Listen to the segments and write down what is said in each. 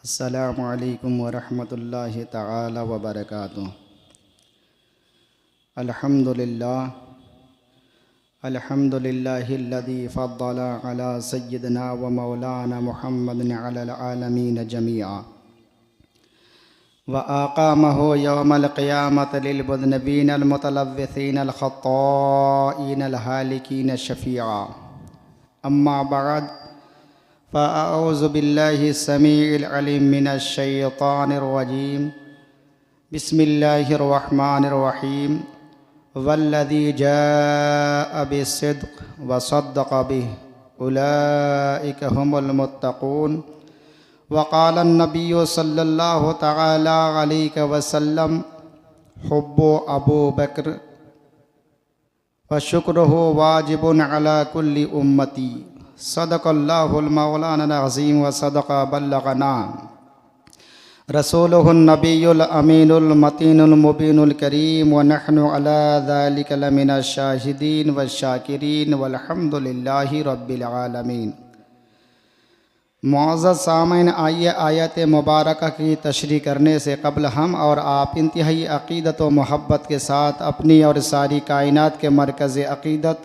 अस्सलामु अलैकुम वरहमतुल्लाहि तआला वबरकातुहू। अल्हम्दुलिल्लाहिल्लज़ी फ़द्दल अला सय्यिदिना व मौलाना मुहम्मदिन अलल आलमीन जमीआ व आक़ामहु यौमल क़ियामति लिल मुज़निबीनल मुतलव्विसीनल ख़त्ताईनल हालिकीन शफ़ीआ। अम्मा बअद फ़अऊज़ु बिल्लाहि समीइल अलीम मिनश शैतानिर रजीम। बिस्मिल्लाहिर रहमानिर रहीम। वल्लज़ी जाअ बिस्सिद्क़ व सद्दक़ बिहि उलाइका हुमुल मुत्तक़ून। वक़ाला नबिय्यु सल्लल्लाहु तआला अलैहि वसल्लम हुब्बु अबू बकर व शुक्रुहु वाजिबुन अला कुल्ली उम्मती। सदक़ल्लाहुल मौलानाल अज़ीम व सदक़ बल्लग़ना रसूलुहुन नबियुल अमीनुल मतीनुल मुबीनुल करीम व नहनु अला ज़ालिका लमिनश शाहिदीन व शाकिरीन वल्हम्दुलिल्लाहि रब्बिल आलमीन। मुअज़्ज़ज़ सामईन, आइए आयत मुबारक की तशरीह करने से कबल हम और आप इंतहाई अक़ीदत व मोहब्बत के साथ अपनी और सारी कायनात के मरकज़ अक़ीदत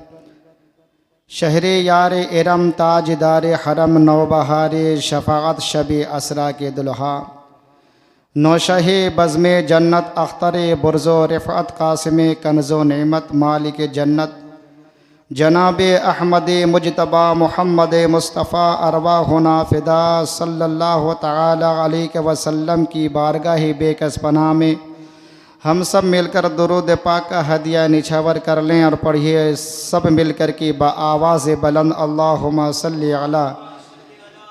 शहर यार इरम ताजदार हरम नौबहार शफ़ाअत शब असरा के दुल्हा नौशह बज़्म जन्नत अख्तर बुर्ज़ो रिफ़अत क़ासिम कन्ज़ो नेमत मालिक जन्नत जनाब अहमद मुजतबा मोहम्मद मुस्तफ़ा अरवाहुना फ़िदा सल्लल्लाहु तआला अलैहि वसल्लम की बारगाह बेकस पनाह में हम सब मिलकर दुरूद पाक का हदिया निछावर कर लें और पढ़िए सब मिलकर की आवाज़ बुलंद अल्लाहुम्मा सल्ली अला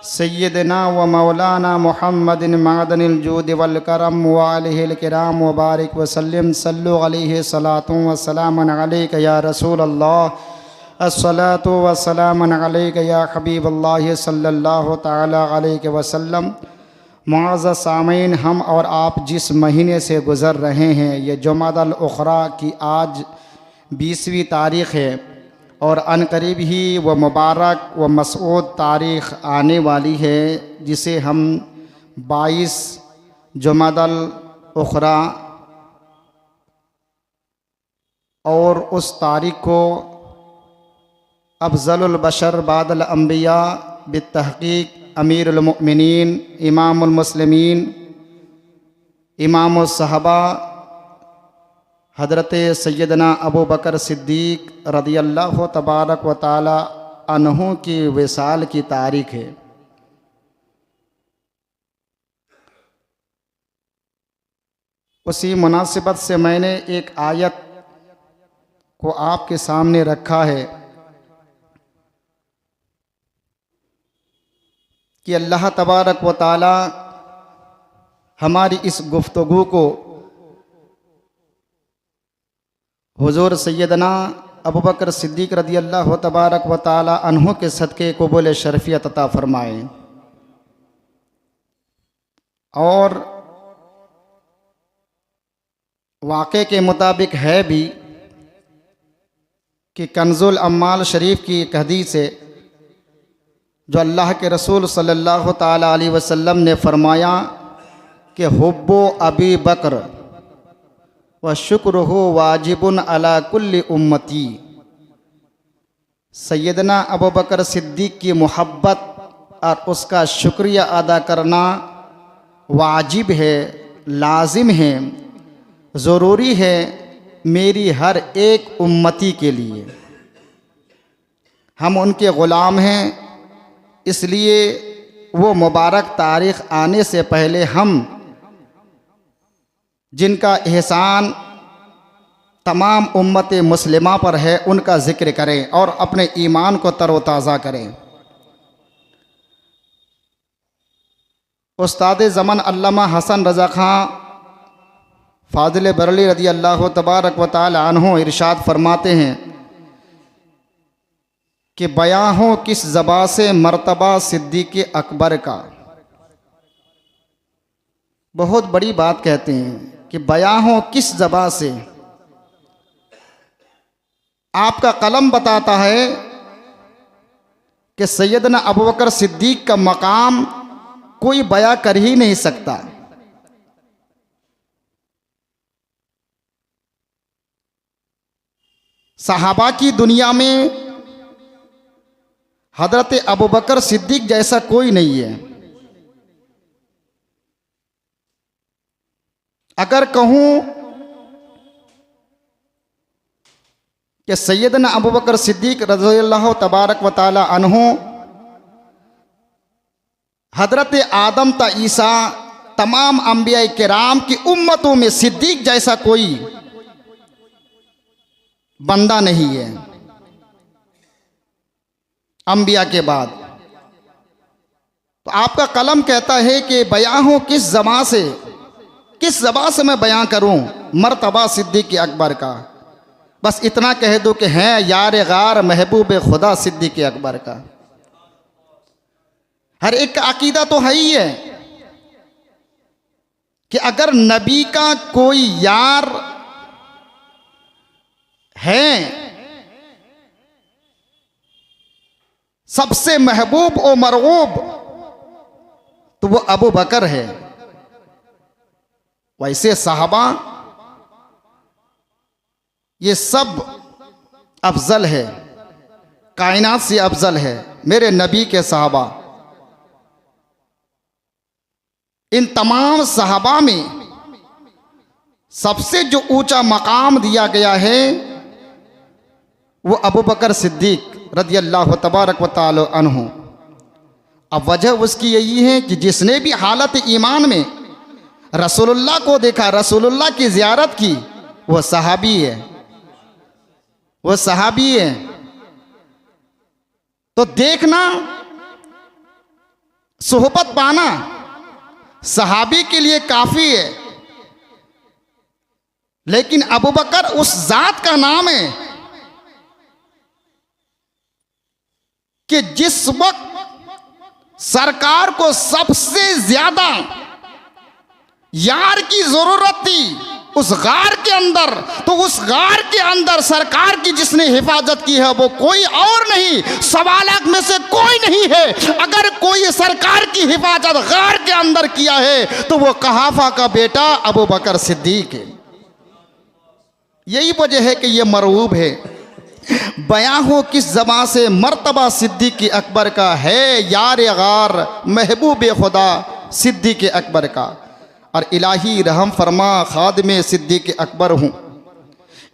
सय्यिदना व मौलाना मुहम्मदिन मादनिल जूद वल करम व आलिहिल किराम व बारिक व सल्लिम सल्लु अलैहि सलातु व सलामन अलैका या रसूल अल्लाह अस्सलातु व सलामन अलैका या हबीब अल्लाह सल्लल्लाहु तआला अलैहि वसल्लम। मुअज़्ज़ज़ सामईन, हम और आप जिस महीने से गुज़र रहे हैं ये जुमादल उखरा की आज 20वीं तारीख़ है और अनकरीब ही वह मुबारक व मसऊद तारीख़ आने वाली है जिसे हम 22 जुमादल उखरा और उस तारीख़ को अफ़ज़लुल बशर बादल अंबिया बित्तहक़ीक़ अमीरुल मुमिनीन इमामुल मुस्लिमीन इमामुस सहाबा हज़रत सैयदना अबू बकर सिद्दीक़ रदियल्लाहु तबारक व ताला अन्हु की विसाल की तारीख़ है। उसी मुनासिबत से मैंने एक आयत को आपके सामने रखा है कि अल्लाह तबारक व ताला हमारी इस गुफ्तगू को हुज़ूर सैयदना अबू बकर सिद्दीक़ रदियल्लाहु तबारक व ताला अन्हु के सदक़े क़बूल शरफ़ियत अता फ़रमाए। और वाक़े के मुताबिक है भी कि कंज़ुल अम्माल शरीफ की एक हदीस है जो अल्लाह के रसूल सल्लल्लाहु ताला अलैहि वसल्लम ने फरमाया कि हुब्बु अबी बकर व शुक्रुहु वाजिबुन अला कुल्ली उम्मती। सैयदना अबू बकर सिद्दीक़ की मोहब्बत और उसका शुक्रिया अदा करना वाजिब है, लाजिम है, ज़रूरी है मेरी हर एक उम्मती के लिए। हम उनके ग़ुलाम हैं, इसलिए वो मुबारक तारीख़ आने से पहले हम जिनका एहसान तमाम उम्मत मुस्लिमा पर है उनका ज़िक्र करें और अपने ईमान को तरोताज़ा करें। उस्ताद ज़मान अल्लामा हसन रज़ा ख़ां फ़ाज़िल बरली रज़ी अल्लाह तबारक व ताला अन्हु इरशाद फरमाते हैं कि बयां हो किस ज़बां से मर्तबा सिद्दीक़ अकबर का। बहुत बड़ी बात कहते हैं कि बयां हो किस ज़बां से। आपका कलम बताता है कि सैयदना अबू बकर सिद्दीक़ का मकाम कोई बयां कर ही नहीं सकता। सहाबा की दुनिया में हजरत अबू बकर सिद्दीक जैसा कोई नहीं है। अगर कहूं कि सैयदना अबू बकर सिद्दीक रज़ियल्लाहु तबारक व तआला अन्हु हजरत आदम ता ईसा तमाम अंबिया किराम की उम्मतों में सिद्दीक जैसा कोई बंदा नहीं है अंबिया के बाद। तो आपका कलम कहता है कि बयां हो किस ज़बान से मैं बयां करूं मर्तबा सिद्दीक़ अकबर का। बस इतना कह दो कि हैं यार गार महबूब खुदा सिद्दीक़ अकबर का। हर एक का अकीदा तो है ही है कि अगर नबी का कोई यार है, सबसे महबूब और मरगूब, तो वो अबू बकर है। वैसे साहबा ये सब अफजल है, कायनात से अफजल है मेरे नबी के साहबा। इन तमाम साहबा में सबसे जो ऊंचा मकाम दिया गया है वो अबू बकर सिद्दीक रज़ियल्लाहु तबारक व तआला अन्हु। अब वजह उसकी यही है कि जिसने भी हालत ईमान में रसूलुल्लाह को देखा, रसूलुल्लाह की ज़ियारत की, वो सहाबी है, वो सहाबी है। तो देखना, सोहबत पाना सहाबी के लिए काफ़ी है। लेकिन अबू बकर उस ज़ात का नाम है कि जिस वक्त सरकार को सबसे ज्यादा यार की जरूरत थी उस गार के अंदर, तो उस गार के अंदर सरकार की जिसने हिफाजत की है वो कोई और नहीं, 1.25 लाख में से कोई नहीं है। अगर कोई सरकार की हिफाजत गार के अंदर किया है तो वो कहाफा का बेटा अबू बकर सिद्दीक है। यही वजह है कि ये मरऊब है। बयां हो किस ज़बान से मर्तबा सिद्दीक़ अकबर का है यार गार महबूब खुदा सिद्दीक़ अकबर का। और इलाही रहम फरमा खादिम सिद्दीक़ अकबर हूँ।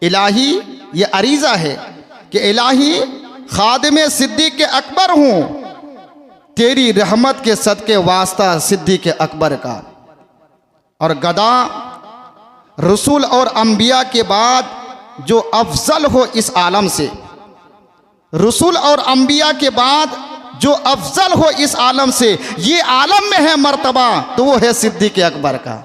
इलाही ये अरीज़ा है कि इलाही खादिम सिद्दीक़ अकबर हूँ, तेरी रहमत के सदके वास्ता सिद्दीक़ अकबर का। और गदा रसूल और अंबिया के बाद जो अफजल हो इस आलम से, रसूल और अंबिया के बाद जो अफजल हो इस आलम से, ये आलम में है मर्तबा तो वो है सिद्दीक़ अकबर का।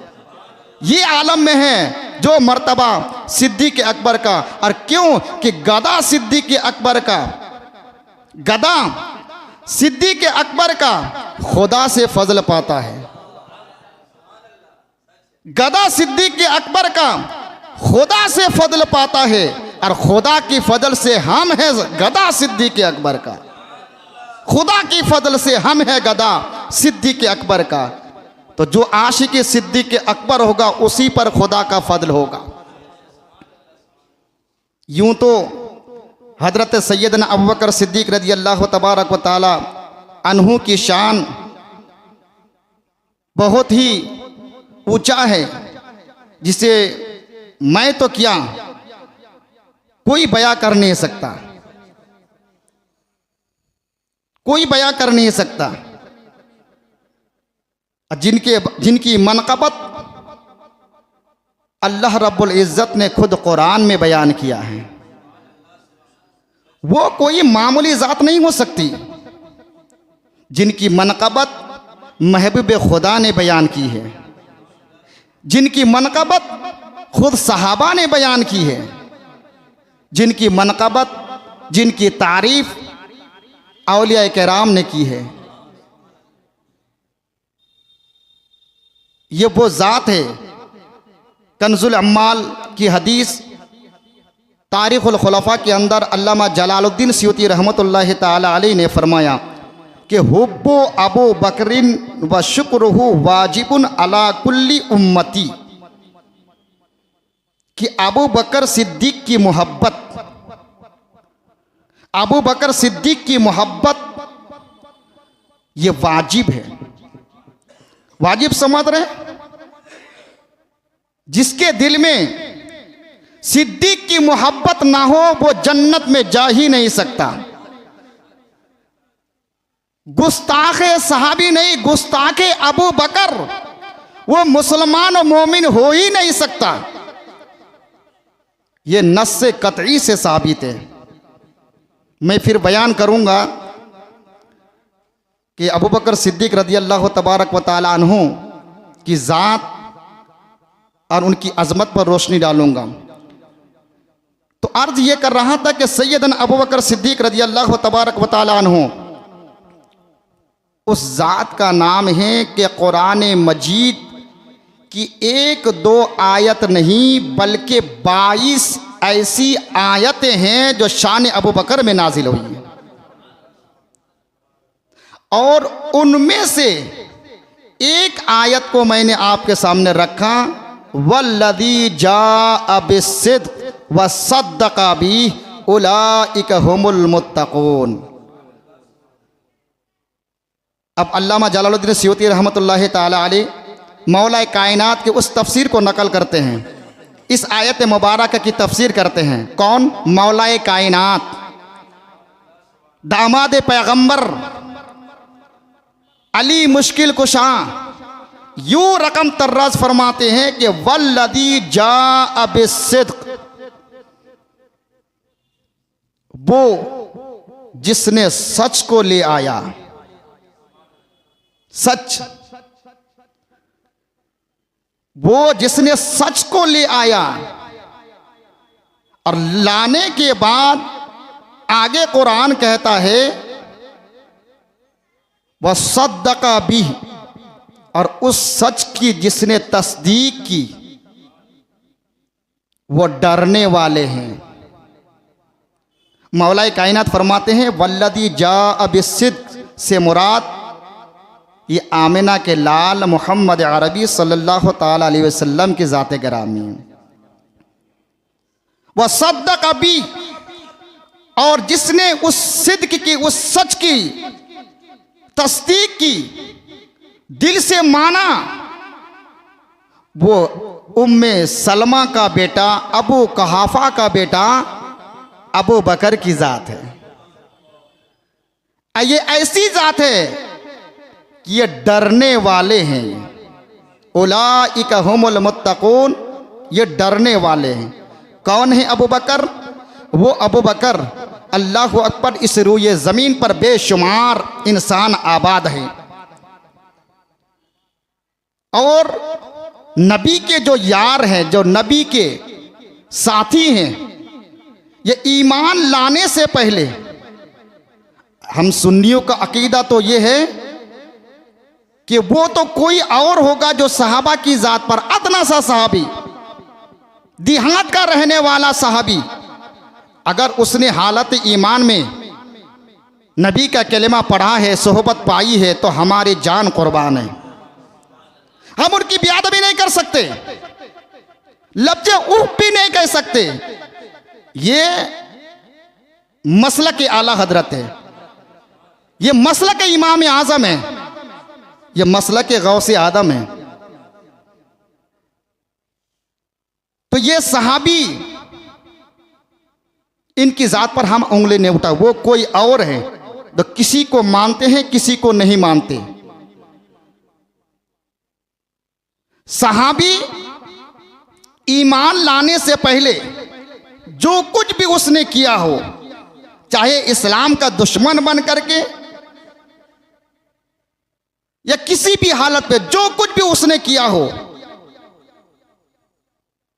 ये आलम में है जो मर्तबा सिद्दीक़ अकबर का। और क्यों कि गदा सिद्दीक़ अकबर का, गदा सिद्दीक़ अकबर का खुदा से फजल पाता है। गदा सिद्दीक़ अकबर का खुदा से फजल पाता है और खुदा की फजल से हम हैं गदा सिद्दीक़ अकबर का। खुदा की फजल से हम हैं गदा सिद्दीक़ अकबर का। तो जो आशिक़ सिद्दीक़ अकबर होगा उसी पर खुदा का फजल होगा। यूं तो हज़रत सैयदना अबू बकर सिद्दीक़ रज़ियल्लाहु तबारक व तआला अन्हु की शान बहुत ही ऊंचा है, जिसे मैं तो क्या कोई बयां कर नहीं सकता, कोई बयां कर नहीं सकता। जिनकी मनक़बत अल्लाह रब्बुल इज़्ज़त ने खुद कुरान में बयान किया है, वो कोई मामूली ज़ात नहीं हो सकती। जिनकी मनक़बत महबूब खुदा ने बयान की है, जिनकी मनक़बत खुद सहाबा ने बयान की है, जिनकी मनक़बत जिनकी तारीफ़ औलिया किराम ने की है, ये वो ज़ात है। कंजुल अम्माल की हदीस तारीख़ुल खुलफ़ा के अंदर अल्लामा जलालुद्दीन सयूती रहमतुल्लाहि ताला अलैह ने फरमाया कि हुब्बु अबू बकरिन व शुक्रुहु वाजिबुन अला कुल्ली उम्मती, कि अबू बकर सिद्दीक की मोहब्बत, अबू बकर सिद्दीक की मोहब्बत ये वाजिब है। वाजिब समझ रहे? जिसके दिल में सिद्दीक की मोहब्बत ना हो वो जन्नत में जा ही नहीं सकता। गुस्ताखे सहाबी नहीं, गुस्ताखे अबू बकर वो मुसलमान और मोमिन हो ही नहीं सकता। ये नस से कतई से साबित है। मैं फिर बयान करूंगा कि अबू बकर सिद्दीक रज़ी अल्लाह तबारक व तआला अन्हु की ज़ात और उनकी अज़मत पर रोशनी डालूंगा। तो अर्ज ये कर रहा था कि सैयदना अबू बकर सिद्दीक रज़ी अल्लाह तबारक व तआला अन्हु उस ज़ात का नाम है कि कुरान मजीद की 1-2 आयत नहीं बल्कि 22 ऐसी आयतें हैं जो शान अबू बकर में नाजिल हुई हैं, और उनमें से एक आयत को मैंने आपके सामने रखा, वल्लज़ी जाअ बिस्सिद्क़ व सद्दक़ बिही उलाइका हुमुल मुत्तक़ून। अब अल्लामा जलालुद्दीन सयूती रहमतुल्लाहि ताला अलैह मौला कायनात के उस तफसीर को नकल करते हैं, इस आयत मुबारक की तफसीर करते हैं। कौन? मौला कायनात, दामाद पैगंबर, अली मुश्किल कुशा। यूं रकम तर्राज फरमाते हैं कि वल्लज़ी जाअ बिस्सिद्क़, वो जिसने सच को ले आया। सच, वो जिसने सच को ले आया और लाने के बाद आगे कुरान कहता है वह सद्दक़ बिही, और उस सच की जिसने तस्दीक की वो डरने वाले हैं। मौला कायनात फरमाते हैं वल्लज़ी जाअ बिस्सिद्क़ से मुराद ये आमिना के लाल मोहम्मद अरबी सल्लल्लाहु ताला अलैहि वसल्लम की ज़ात गिरामी है। वह सद्दक़ बिही, और जिसने उस सिद्क की, उस सच की तस्दीक की, दिल से माना, वो उम्मे सलमा का बेटा, अबू कहाफा का बेटा अबू बकर की ज़ात है। ये ऐसी ज़ात है ये डरने वाले हैं। उलाइका हुमुल मुत्तक़ून, ये डरने वाले हैं। कौन है अबू बकर? वो अबू बकर, अल्लाहु अकबर, इस रूए ज़मीन पर बेशुमार इंसान आबाद हैं, और नबी के जो यार हैं, जो नबी के साथी हैं, ये ईमान लाने से पहले, हम सुन्नियों का अकीदा तो ये है कि वो तो कोई और होगा जो सहाबा की ज़ात पर, अदना सा सहाबी, देहात का रहने वाला सहाबी, अगर उसने हालत ईमान में नबी का कलिमा पढ़ा है, सोहबत पाई है, तो हमारी जान कुर्बान है। हम उनकी बेअदबी नहीं कर सकते, लफ्ज़े उफ भी नहीं कह सकते। ये मसलक आला हजरत है, ये मसलक इमाम आज़म है, ये मसलक गौसे आदम है। तो ये सहाबी, इनकी ज़ात पर हम उंगली नहीं उठा। वो कोई और है, तो किसी को मानते हैं, किसी को नहीं मानते। सहाबी ईमान लाने से पहले जो कुछ भी उसने किया हो, चाहे इस्लाम का दुश्मन बन करके या किसी भी हालत में जो कुछ भी उसने किया हो,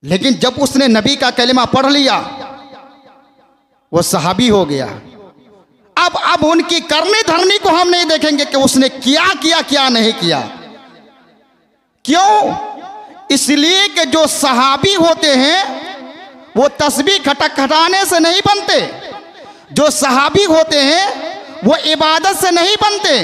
लेकिन जब उसने नबी का कलिमा पढ़ लिया वो सहाबी हो गया। अब उनकी करनी धरनी को हम नहीं देखेंगे कि उसने क्या किया क्या नहीं किया। क्यों? इसलिए कि जो सहाबी होते हैं वो तस्बीह खटखटाने से नहीं बनते। जो सहाबी होते हैं वो इबादत से नहीं बनते,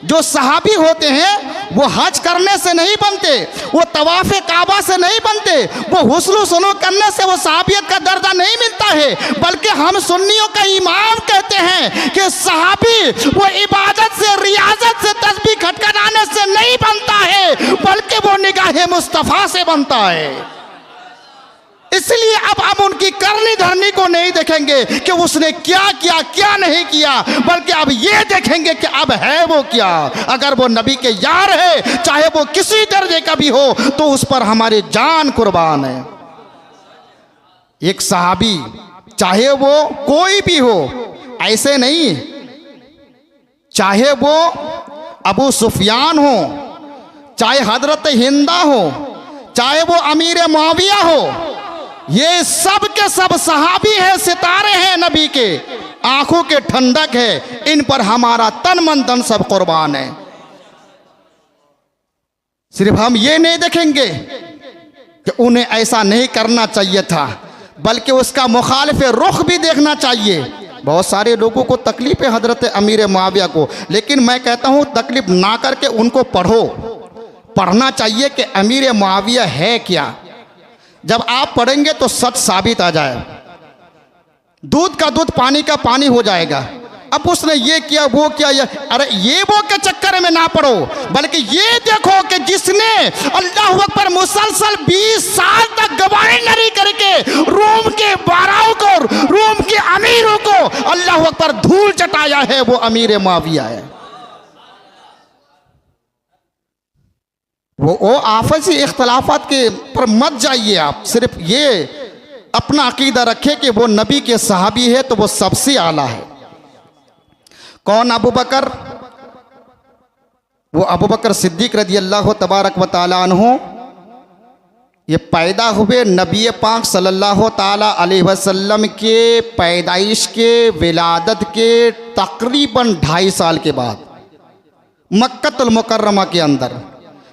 जो सहाबी होते हैं वो हज करने से नहीं बनते, वो तवाफ़े काबा से नहीं बनते, वो हुस्न सलूक करने से वो सहाबियत का दर्जा नहीं मिलता है, बल्कि हम सुन्नियों का इमाम कहते हैं कि सहाबी वो इबादत से, रियाजत से, तस्बीह खटखटाने से नहीं बनता है, बल्कि वो निगाहे मुस्तफ़ा से बनता है। इसलिए अब हम उनकी करनी धरनी को नहीं देखेंगे कि उसने क्या किया क्या नहीं किया, बल्कि अब ये देखेंगे कि अब है वो क्या। अगर वो नबी के यार है, चाहे वो किसी दर्जे का भी हो, तो उस पर हमारी जान कुर्बान है। एक सहाबी चाहे वो कोई भी हो, ऐसे नहीं, चाहे वो अबू सुफियान हो, चाहे हजरत हिंदा हो, चाहे वो अमीर मुआविया हो, ये सब के सब सहाबी हैं, सितारे हैं नबी के, आंखों के ठंडक है, इन पर हमारा तन मन धन सब कुर्बान है। सिर्फ हम ये नहीं देखेंगे कि उन्हें ऐसा नहीं करना चाहिए था, बल्कि उसका मुखालिफ रुख भी देखना चाहिए। बहुत सारे लोगों को तकलीफ है हजरत अमीर मुआविया को, लेकिन मैं कहता हूँ तकलीफ ना करके उनको पढ़ो। पढ़ना चाहिए कि अमीर मुआविया है क्या। जब आप पढ़ेंगे तो सच साबित आ जाए, दूध का दूध पानी का पानी हो जाएगा। अब उसने ये किया वो किया, अरे ये वो के चक्कर में ना पड़ो, बल्कि ये देखो कि जिसने अल्लाह अकबर मुसलसल 20 साल तक गवर्नरी करके रोम के बाराओं को, रोम के अमीरों को अल्लाह अकबर धूल चटाया है, वो अमीर मुआविया है। वो आपसी इख्तलाफात के पर मत जाइए आप, सिर्फ ये अपना अकीदा रखें कि वो नबी के सहाबी है तो वो सबसे आला है। कौन? अबू बकर। वो अबू बकर सिद्दीक रज़ी अल्लाह तबारक व तआला अन्हु, ये पैदा हुए नबी पाक सल्लल्लाहु ताला अलैहि वसल्लम के पैदाइश के, विलादत के तकरीबन 2.5 साल के बाद, मक्कतुल मुकर्रमा के अंदर।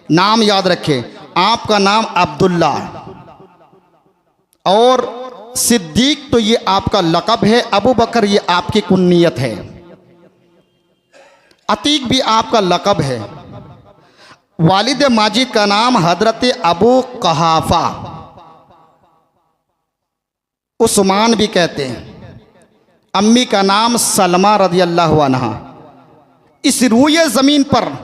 नाम याद रखें, आपका नाम अब्दुल्ला और सिद्दीक तो ये आपका लक़ब है, अबू बकर ये आपकी कुन्नियत है, अतीक भी आपका लक़ब है। वालिद माजिद का नाम हजरत अबू कहाफा, उस्मान भी कहते हैं। अम्मी का नाम सलमा रज़ी अल्लाहु अन्हा। इस रूए ज़मीन पर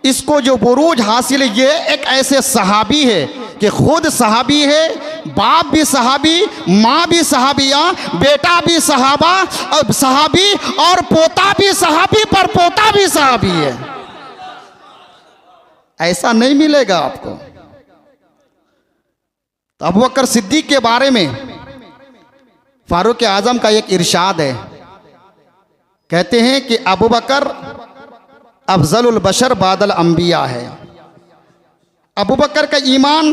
इसको जो बुरूज हासिल है, ये एक ऐसे सहाबी है कि खुद सहाबी है, बाप भी सहाबी, माँ भी सहाबिया, बेटा भी सहाबा और सहाबी, और पोता भी सहाबी पर पोता भी सहाबी है। ऐसा नहीं मिलेगा आपको। तो अबू बकर सिद्दीक के बारे में फारूक आजम का एक इरशाद है, कहते हैं कि अबू बकर अफजलुल बशर बादल अंबिया है। अबू बकर का ईमान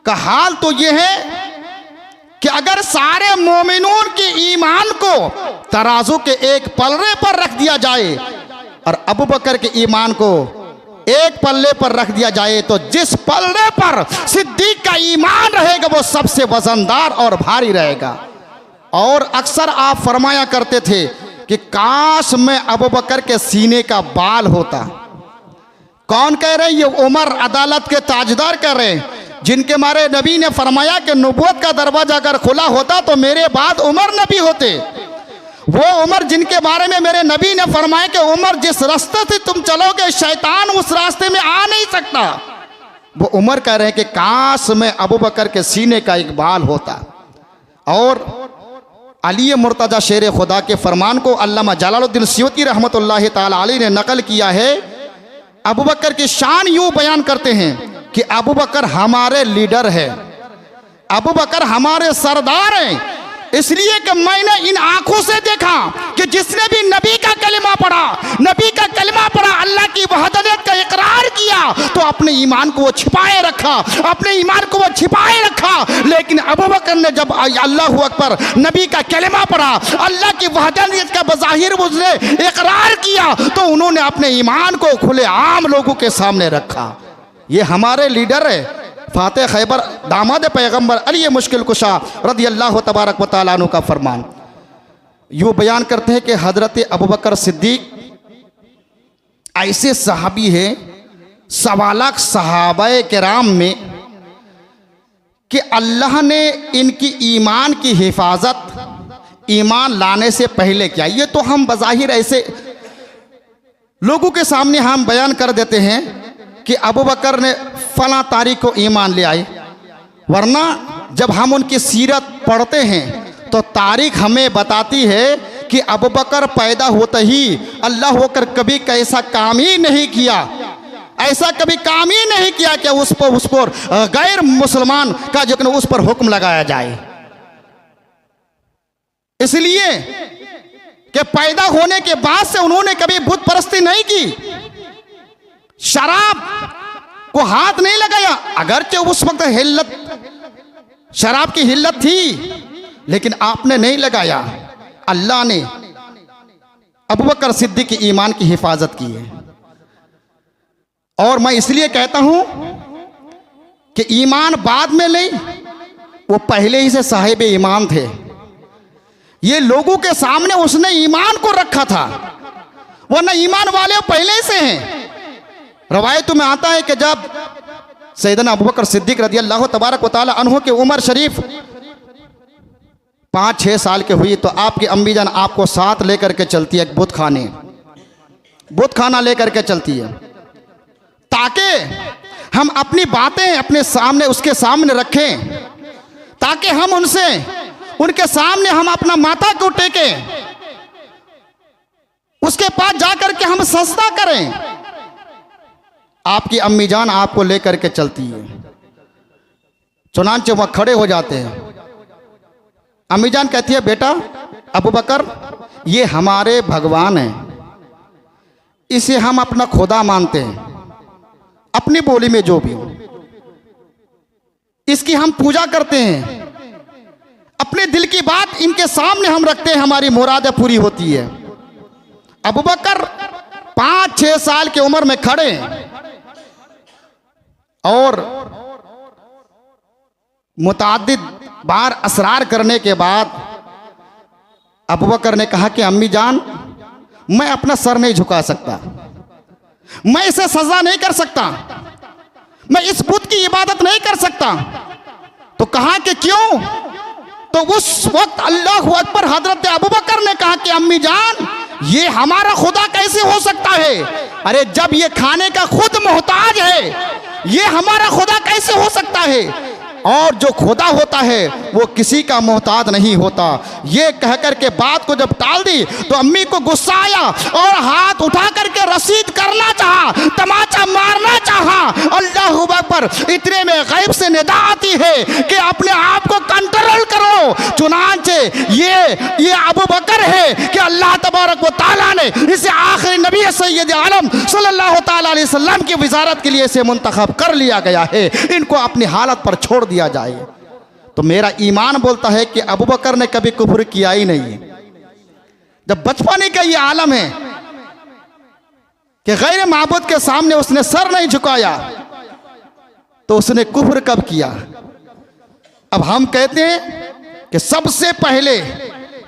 का हाल तो ये है कि अगर सारे मोमिनून के ईमान को तराजू के एक पल्ले पर रख दिया जाए और अबू बकर के ईमान को एक पल्ले पर रख दिया जाए, तो जिस पल्ले पर सिद्दीक का ईमान रहेगा वो सबसे वजनदार और भारी रहेगा। और अक्सर आप फरमाया करते थे कि काश मैं अबू बकर के सीने का बाल होता। कौन कह रहे हैं? ये उमर अदालत के ताजदार कह रहे हैं, जिनके मारे नबी ने फरमाया कि नबूवत का दरवाजा अगर खुला होता तो मेरे बाद उमर नबी होते। वो उमर जिनके बारे में मेरे नबी ने फरमाया कि उमर जिस रास्ते से तुम चलोगे शैतान उस रास्ते में आ नहीं सकता, वो उमर कह रहे हैं कि काश मैं अबू बकर के सीने का एक बाल होता। और अली मुर्तजा शेर खुदा के फरमान को अल्लामा जलालुद्दीन सयूती रहमतुल्लाह ताला अलैह ने नकल किया है। अबू बकर की शान यूँ बयान करते हैं कि अबू बकर हमारे लीडर है, अबू बकर हमारे सरदार हैं, इसलिए कि मैंने इन आंखों से देखा कि जिसने भी नबी का कलिमा पढ़ा, नबी का कलिमा पढ़ा, अल्लाह की वहदत का इकरार किया, तो अपने ईमान को वो छिपाए रखा, अपने ईमान को वो छिपाए रखा। लेकिन अबू बकर ने जब अल्लाहु अकबर नबी का कलिमा पढ़ा, अल्लाह की वहदत का बज़ाहिर उसने इकरार किया, तो उन्होंने अपने ईमान को खुले आम लोगों के सामने रखा। ये हमारे लीडर है, फाते खैबर दामाद पैगंबर अली मुश्किल कुशा रज़ी अल्लाह तबारक व तआला अन्हु का फरमान। यूँ बयान करते हैं कि हज़रत अबू बकर सिद्दीक ऐसे सहाबी है 1.25 लाख सहाबाए किराम में कि अल्लाह ने इनकी ईमान की हिफाजत ईमान लाने से पहले किया। ये तो हम बज़ाहिर ऐसे लोगों के सामने हम बयान कर देते हैं कि अबू बकर ने फला तारीख को ईमान ले आए, वरना जब हम उनकी सीरत पढ़ते हैं तो तारीख हमें बताती है कि अबू बकर पैदा होते ही अल्लाह होकर कभी कैसा काम ही नहीं किया, ऐसा कभी काम ही नहीं किया कि उस पर गैर मुसलमान का जो उस पर हुक्म लगाया जाए। इसलिए कि पैदा होने के बाद से उन्होंने कभी बुत परस्ती नहीं की, शराब को हाथ नहीं लगाया। अगरचे उस वक्त हिल्लत शराब की हिल्लत थी, लेकिन आपने नहीं लगाया। अल्लाह ने अबू बकर सिद्दीक की ईमान की हिफाजत की है। और मैं इसलिए कहता हूं कि ईमान बाद में नहीं, वो पहले ही से साहिब ईमान थे। ये लोगों के सामने उसने ईमान को रखा था, वरना ईमान वाले पहले से हैं। रवायतों में आता है कि जब सैयदना अबू बकर सिद्दीक रज़ी अल्लाह तबारक व तआला अन्हु की उम्र शरीफ 5-6 साल के हुई तो आपकी अम्मी जान आपको साथ लेकर के चलती है, बुत खाना लेकर के चलती है, ताकि हम अपनी बातें अपने सामने उसके सामने रखें, ताकि हम उनके सामने हम अपना माथा को टेकें, उसके पास जाकर के हम सजदा करें। आपकी अम्मी जान आपको लेकर के चलती है, चुनांचे वह खड़े हो जाते हैं। अम्मी जान कहती है, बेटा अबू बकर ये हमारे भगवान हैं, इसे हम अपना खुदा मानते हैं, अपनी बोली में जो भी हो इसकी हम पूजा करते हैं, अपने दिल की बात इनके सामने हम रखते हैं, हमारी मुरादें पूरी होती है। अबू बकर 5-6 साल की उम्र में खड़े और मुताद्दिद बार असरार करने के बाद अबू बकर ने कहा कि अम्मी जान मैं अपना सर नहीं झुका सकता, मैं इसे सजा नहीं कर सकता, मैं इस बुत की इबादत नहीं कर सकता। तो कहा कि क्यों? तो उस वक्त अल्लाहु अकबर हजरत अबू बकर ने कहा कि अम्मी जान ये हमारा खुदा कैसे हो सकता है? अरे जब ये खाने का खुद मोहताज है, ये हमारा खुदा कैसे हो सकता है? और जो खुदा होता है वो किसी का मोहताज नहीं होता। ये कहकर के बात को जब टाल दी तो अम्मी को गुस्सा आया और हाथ उठा करके रसीद करना चाहा, तमाचा मारना चाहा। अल्लाहु अकबर, इतने में गैब से निदा आती है कि अपने आप को कंट्रोल करो। चुनांचे ये अबू बकर है कि अल्लाह तबारक व तआला ने इसे आखिरी नबी सैयद आलम सल्लल्लाहु तआला अलैहि वसल्लम की विज़ारत के लिए इसे मुंतखब कर लिया गया है, इनको अपनी हालत पर छोड़ दिया जाए। तो मेरा ईमान बोलता है कि अबू बकर ने कभी कुफ्र किया ही नहीं है। जब बचपन का ये आलम है कि गैर माबूद के सामने उसने सर नहीं झुकाया, तो उसने कुफ्र कब किया? अब हम कहते हैं कि सबसे पहले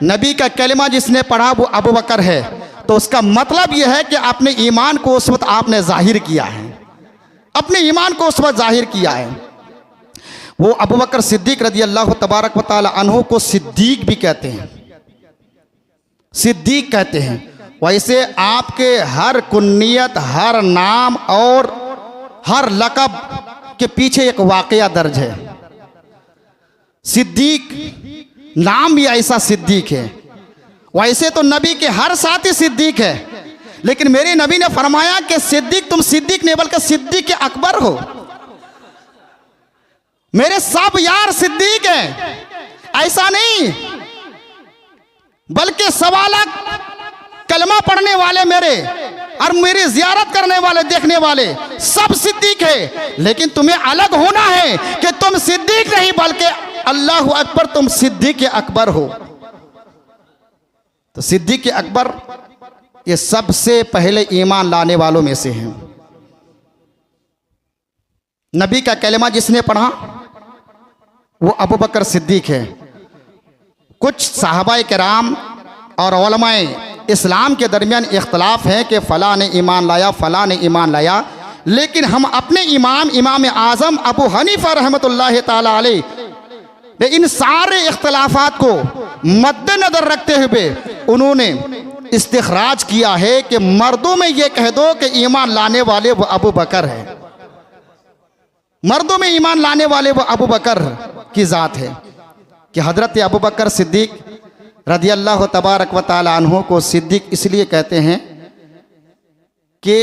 नबी का कलिमा जिसने पढ़ा वो अबू बकर है, तो उसका मतलब यह है कि अपने ईमान को उस वक्त आपने जाहिर किया है, अपने ईमान को उस वक्त जाहिर किया है। वो अबू बकर सिद्दीक रज़ी अल्लाह तबारक व तआला अन्हु को सिद्दीक भी कहते हैं, सिद्दीक कहते हैं। वैसे आपके हर कुन्नियत, हर नाम और हर लक़ब के पीछे एक वाक़या दर्ज है। सिद्दीक नाम भी ऐसा सिद्दीक है। वैसे तो नबी के हर साथी सिद्दीक है, लेकिन मेरे नबी ने फरमाया कि सिद्दीक तुम सिद्दीक नहीं बल्कि सिद्दीक अकबर हो। मेरे सब यार सिद्दीक हैं, ऐसा नहीं, बल्कि 1.25 लाख कलमा पढ़ने वाले मेरे और मेरी जियारत करने वाले, देखने वाले सब सिद्दीक है। लेकिन तुम्हें अलग होना है कि तुम सिद्दीक नहीं बल्कि अल्लाहु अकबर, तुम सिद्दीक अकबर हो। तो सिद्दीक अकबर ये सबसे पहले ईमान लाने वालों में से हैं। नबी का कलिमा जिसने पढ़ा वो अबू बकर सिद्दीक है। कुछ सहाबाए किराम और उलमाए इस्लाम के दरमियान इख्तलाफ है कि फ़लाँ ने ईमान लाया, फ़लाँ ने ईमान लाया, लेकिन हम अपने इमाम आज़म अबू हनीफा रहमतुल्लाह ताला अलैह इन सारे इख्तलाफात को मद्देनज़र रखते हुए उन्होंने इस्तिखराज किया है कि मर्दों में ये कह दो कि ईमान लाने वाले वो अबू बकर है, मर्दों में ईमान लाने वाले वो अबू बकर की ज़ात है। कि हज़रत अबू बकर सिद्दीक़ रज़ी अल्लाह तबारक व तआला अन्हु को सिद्दीक़ इसलिए कहते हैं कि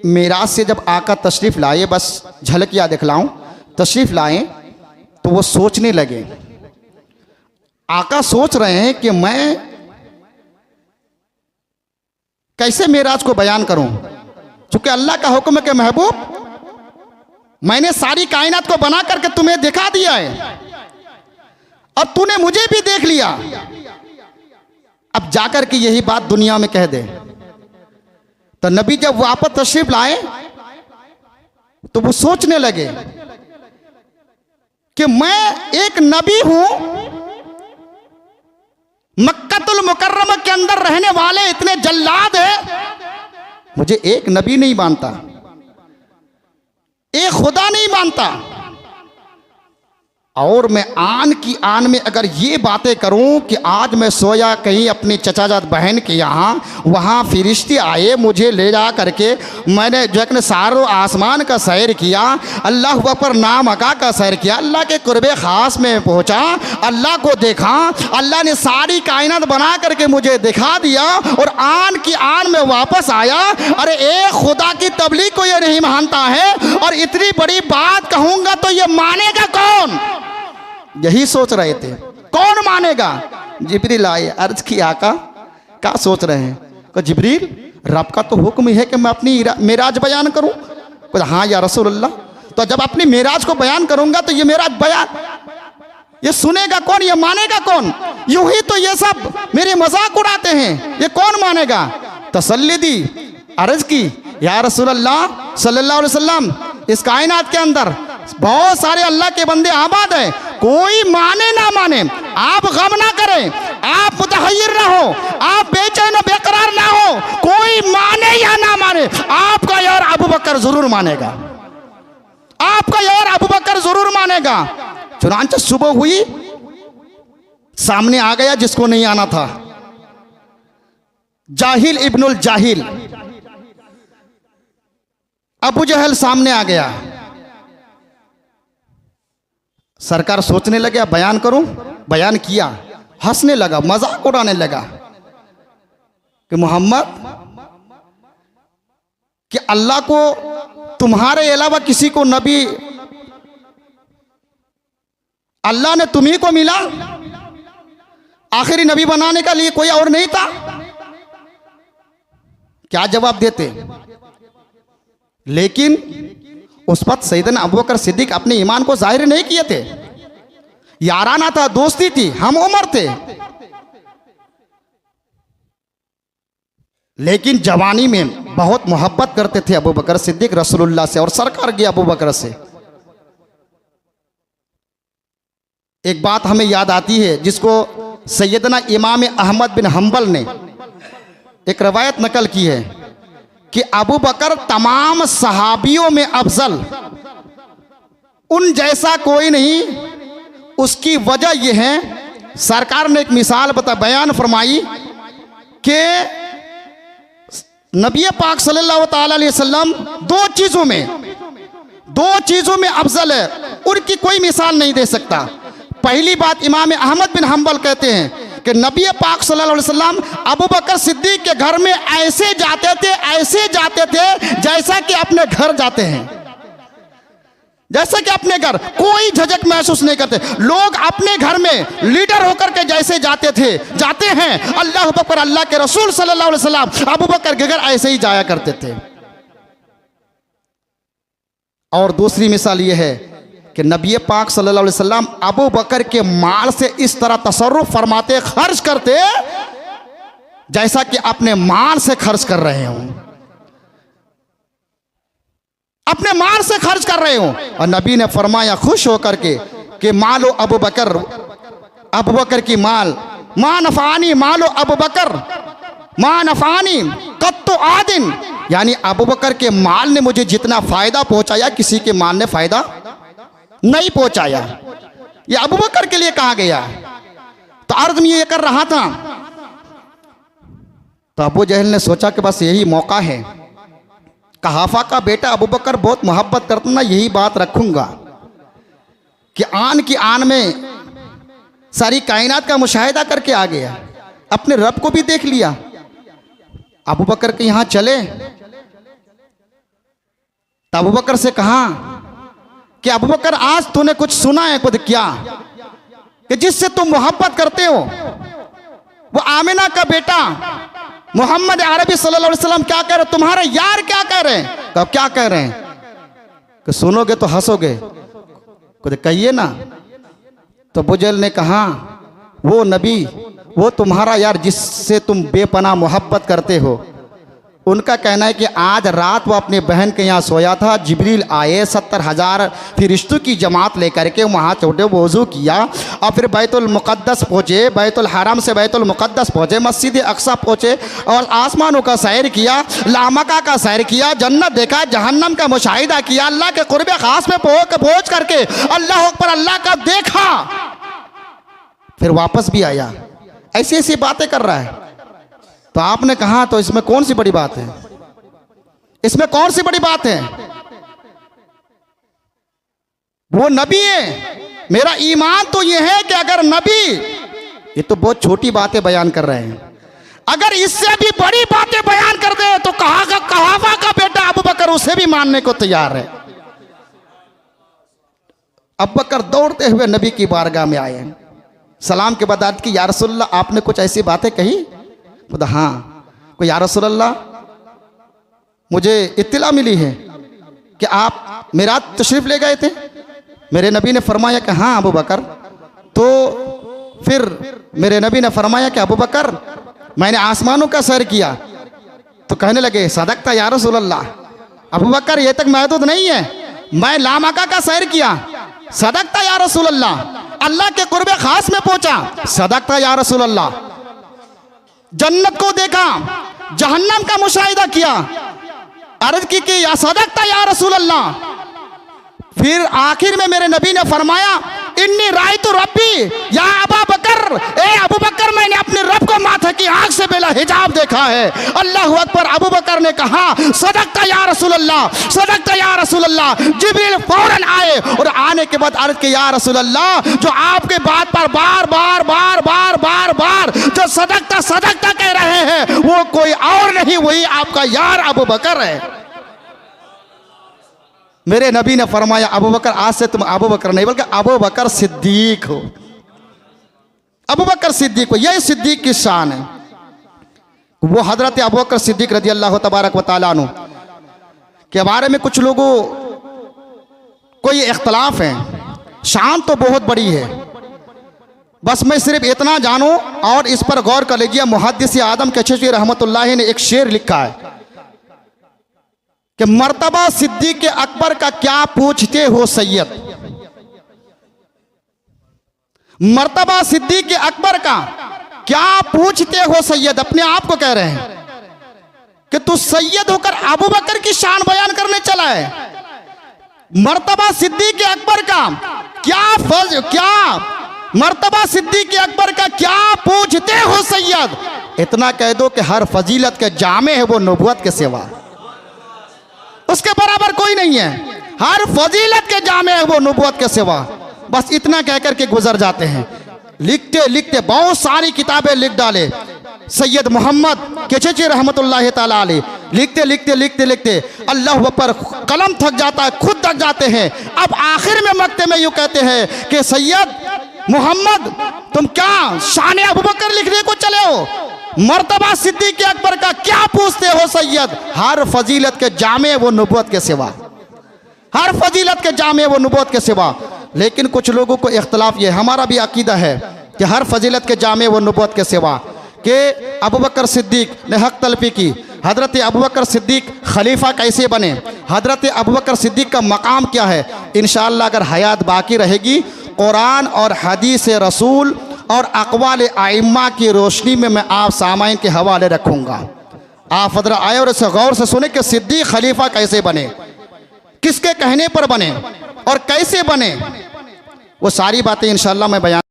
मेराज से जब आका तशरीफ़ लाए, बस झलकिया दिखलाऊं, तशरीफ़ लाए तो वो सोचने लगे, आका सोच रहे हैं कि मैं कैसे मेराज को बयान करूं, चूँकि अल्लाह का हुक्म है कि महबूब मैंने सारी कायनात को बना करके तुम्हें दिखा दिया है और तूने मुझे भी देख लिया, अब जाकर के यही बात दुनिया में कह दे। तो नबी जब वापस तशरीफ लाए तो वो सोचने लगे कि मैं एक नबी हूं, मक्कातुल मुकर्रमा के अंदर रहने वाले इतने जल्लाद हैं, मुझे एक नबी नहीं मानता, एक खुदा नहीं मानता, और मैं आन की आन में अगर ये बातें करूं कि आज मैं सोया कहीं अपनी चचाजाद बहन के यहाँ, वहाँ फरिश्ते आए मुझे ले जा करके, मैंने जो है सारों आसमान का सैर किया, अल्लाह अकबर नाम अका का सैर किया, अल्लाह के कुर्बे ख़ास में पहुँचा, अल्लाह को देखा, अल्लाह ने सारी कायनात बना करके मुझे दिखा दिया और आन की आन में वापस आया। अरे एक खुदा की तबलीग को ये नहीं मानता है और इतनी बड़ी बात कहूँगा तो ये मानेगा कौन? यही सोच रहे थे, कौन मानेगा? जिब्रील आए, अर्ज की आका क्या सोच रहे हैं? तो जिब्रील रब का तो हुक्म है कि मैं अपनी मेराज बयान करूं। तो हाँ या रसूल अल्लाह, तो जब अपनी मेराज को बयान करूंगा तो ये मेराज बयान ये सुनेगा कौन, ये मानेगा कौन? यूं ही तो ये सब मेरे मजाक उड़ाते हैं, ये कौन मानेगा? तसल्ली दी, अर्ज की या रसूल अल्लाह सल्लल्लाहु अलैहि वसल्लम, इस कायनात के अंदर बहुत सारे अल्लाह के बंदे आबाद हैं, कोई माने ना माने आप गम ना करें, आप मुतहय्यर ना हो, आप बेचैन बेकरार ना हो, कोई माने या ना माने आपका यार अबू बकर जरूर मानेगा, आपका यार अबू बकर जरूर मानेगा। चुनांचे सुबह हुई, सामने आ गया जिसको नहीं आना था, जाहिल इब्नुल जाहिल अबू जहल सामने आ गया। सरकार सोचने लगे बयान करूं, बयान किया, हंसने लगा, मजाक उड़ाने लगा कि मोहम्मद कि अल्लाह को तुम्हारे अलावा किसी को नबी, अल्लाह ने तुम्ही को मिला, आखिरी नबी बनाने का लिए कोई और नहीं था? क्या जवाब देते? लेकिन उस वक्त सैयदना अबू बकर सिद्दीक अपने ईमान को जाहिर नहीं किए थे, याराना था, दोस्ती थी, हम उम्र थे, लेकिन जवानी में बहुत मोहब्बत करते थे अबू बकर सिद्दीक रसूलुल्लाह से और सरकार के अबू बकर से। एक बात हमें याद आती है जिसको सैयदना इमाम अहमद बिन हंबल ने एक रवायत नकल की है कि अबू बकर तमाम सहाबियों में अफजल, उन जैसा कोई नहीं। उसकी वजह यह है, सरकार ने एक मिसाल बयान फरमाई कि नबी पाक सल्लल्लाहु अलैहि वसल्लम दो चीज़ों में अफजल है, उनकी कोई मिसाल नहीं दे सकता। पहली बात, इमाम अहमद बिन हंबल कहते हैं कि नबी पाक सल्लल्लाहु अलैहि वसल्लम अबू बकर सिद्दीक के घर में ऐसे जाते थे जैसा कि अपने घर जाते हैं, जैसे कि अपने घर, कोई झिझक महसूस नहीं करते। लोग अपने घर में लीडर होकर के जैसे जाते हैं, अल्लाह अकबर, अल्लाह के रसूल सल्लल्लाहु अलैहि वसल्लम अबू बकर के घर ऐसे ही जाया करते थे। और दूसरी मिसाल यह है कि नबी पाक सल्लल्लाहु अलैहि वसल्लम अबू बकर के माल से इस तरह तसर्रुफ फरमाते, खर्च करते जैसा कि अपने माल से खर्च कर रहे हों, अपने माल से खर्च कर रहे हो। और नबी ने फरमाया खुश होकर के कि मालो अबू बकर की माल मा नफ़ानी मालो अबू बकर मा नफ़ानी कत्तो आदिन, यानी अबू बकर के माल ने मुझे जितना फ़ायदा पहुंचाया किसी के माल ने फ़ायदा नहीं पहुंचाया। ये अबू बकर के लिए कहा गया। तो अर्ज़ में ये कर रहा था, तो अबू जहल ने सोचा कि बस यही मौका है, कहाफा का बेटा अबू बकर बहुत मोहब्बत करता ना, यही बात रखूंगा कि आन की आन में सारी कायनात का मुशाहिदा करके आ गया, अपने रब को भी देख लिया। अबू बकर के यहाँ चले तो अबू बकर से कहा कि अबू बकर आज तूने कुछ सुना है खुद क्या, कि जिससे तुम मोहब्बत करते हो वो आमिना का बेटा मोहम्मद अरबी सल्लल्लाहु अलैहि वसल्लम क्या कह रहे, तुम्हारे यार क्या कह रहे हैं? तो क्या कह रहे हैं कि सुनोगे तो हंसोगे, खुद कहिए ना। तो बुजैल ने कहा वो नबी, वो तुम्हारा यार जिससे तुम बेपनाह मोहब्बत करते हो, उनका कहना है कि आज रात वो अपने बहन के यहाँ सोया था, जिब्रील आए 70,000 फरिश्तों की जमात लेकर के वहाँ छोटे वज़ू किया और फिर बैतुल मुक़द्दस पहुँचे, बैतुल हरम से बैतुल मुक़द्दस पहुँचे, मस्जिद अक़सा पहुँचे और आसमानों का सैर किया, लामका का सैर किया, जन्नत देखा, जहन्नम का मुशाहिदा किया, अल्लाह के क़ुर्ब ख़ास में पहुँच करके अल्लाह अकबर अल्लाह का देखा, फिर वापस भी आया। ऐसी ऐसी बातें कर रहा है। तो आपने कहा तो इसमें कौन सी बड़ी बात है, इसमें कौन सी बड़ी बात है? वो नबी है, मेरा ईमान तो ये है कि अगर नबी, ये तो बहुत छोटी बातें बयान कर रहे हैं, अगर इससे भी बड़ी बातें बयान कर दे तो कहाफा का बेटा अबू बकर उसे भी मानने को तैयार है। अबू बकर दौड़ते हुए नबी की बारगाह में आए, सलाम के बाद अर्ज़ की या रसूलल्लाह आपने कुछ ऐसी बातें कही? बोला हाँ। कोई या रसूलल्लाह मुझे इत्तिला मिली है कि आप मेराज तशरीफ़ ले गए थे। मेरे नबी ने फरमाया कि हाँ अबू बकर। तो फिर मेरे नबी ने फरमाया कि अबू बकर मैंने आसमानों का सैर किया। तो कहने लगे सदकता या रसूलल्लाह, अबू बकर ये तक महदूद नहीं है, मैं लामका का सैर किया। सदकता या रसूलल्लाह, अल्लाह के क़ुर्ब ख़ास में पहुंचा। सदकता या रसूलल्लाह, जन्नत को देखा, जहन्नम का मुशाहिदा किया। अर्ज़ की या सदकता या रसूलल्लाह। फिर आखिर में मेरे नबी ने फरमाया इन्नी रायतु रब्बी या अबा बकर, ए अबू बकर मैंने अपने रब को माथे की आंख से बेला हिजाब देखा है। अल्लाहु अकबर। अबू बकर ने कहा सदकता या रसूलल्लाह, सदकता या रसूलल्लाह। जिब्रील फौरन आए और आने के बाद अर्ज़ की या रसूलल्लाह, जो आपके बात पर बार बार बार बार बार बार जो सदकता सदकता कह रहे हैं वो कोई और नहीं, वही आपका यार अबू बकर है। मेरे नबी ने फरमाया अबू बकर आज से तुम अबू बकर नहीं बल्कि अबू बकर सिद्दीक हो। अबू बकर सिद्दीक हो, यह सिद्दीक की शान है। वो हजरत अबू बकर सिद्दीक रजी अल्लाह तबारक व तआला अन्हु के बारे में कुछ लोगों को ये इख्तलाफ है। शान तो बहुत बड़ी है, बस मैं सिर्फ इतना जानूं और इस पर गौर कर लीजिए। मुहद्दिस आदम कशशी रहमतुल्लाह ने एक शेर लिखा है कि मर्तबा सिद्दीक अकबर का क्या पूछते हो सैयद। मर्तबा सिद्दीक अकबर का क्या पूछते हो सैयद, अपने आप को कह रहे हैं कि तू सैयद होकर अबू बकर की शान बयान करने चला है। मर्तबा सिद्दीक अकबर का क्या मर्तबा सिद्दीक अकबर का क्या पूछते हो सैयद। इतना कह दो कि हर फजीलत के जामे है वो नबूवत के सिवा, उसके बराबर कोई नहीं है। हर फजीलत के जामे है वो नबूवत के सिवा। बस इतना कहकर के गुजर जाते हैं। लिखते लिखते बहुत सारी किताबें लिख डाले सैयद मोहम्मद केचेची रहमतुल्लाह ताला अलैह। लिखते लिखते लिखते लिखते अल्लाह पर कलम थक जाता है, खुद थक जाते हैं। अब आखिर में मक्ते में यूँ कहते हैं कि सैयद मोहम्मद तुम क्या शान अबू बकर लिखने को चले हो, मर्तबा सिद्दीक अकबर का क्या पूछते हो सैयद। हर फजीलत के जामे वो नबूवत के सिवा, हर फजीलत के जामे वो नबूवत के सिवा। लेकिन कुछ लोगों को इख्तलाफ ये, हमारा भी अकीदा है कि हर फजीलत के जामे वो नबूवत के सिवा। कि अबू बकर सिद्दीक ने हक तलबी की, हज़रत अबू बकर सिद्दीक खलीफा कैसे बने, हज़रत अबू बकर सिद्दीक का मकाम क्या है। इंशाअल्लाह अगर हयात बाकी रहेगी कुरान और हदीस रसूल और अक़वाल आइम्मा की रोशनी में मैं आप सामाइन के हवाले रखूँगा। आप हज़रा आए और इसे गौर से सुने कि सिद्दीक़ खलीफा कैसे बने, किसके कहने पर बने और कैसे बने। वो सारी बातें इंशाअल्लाह मैं बयान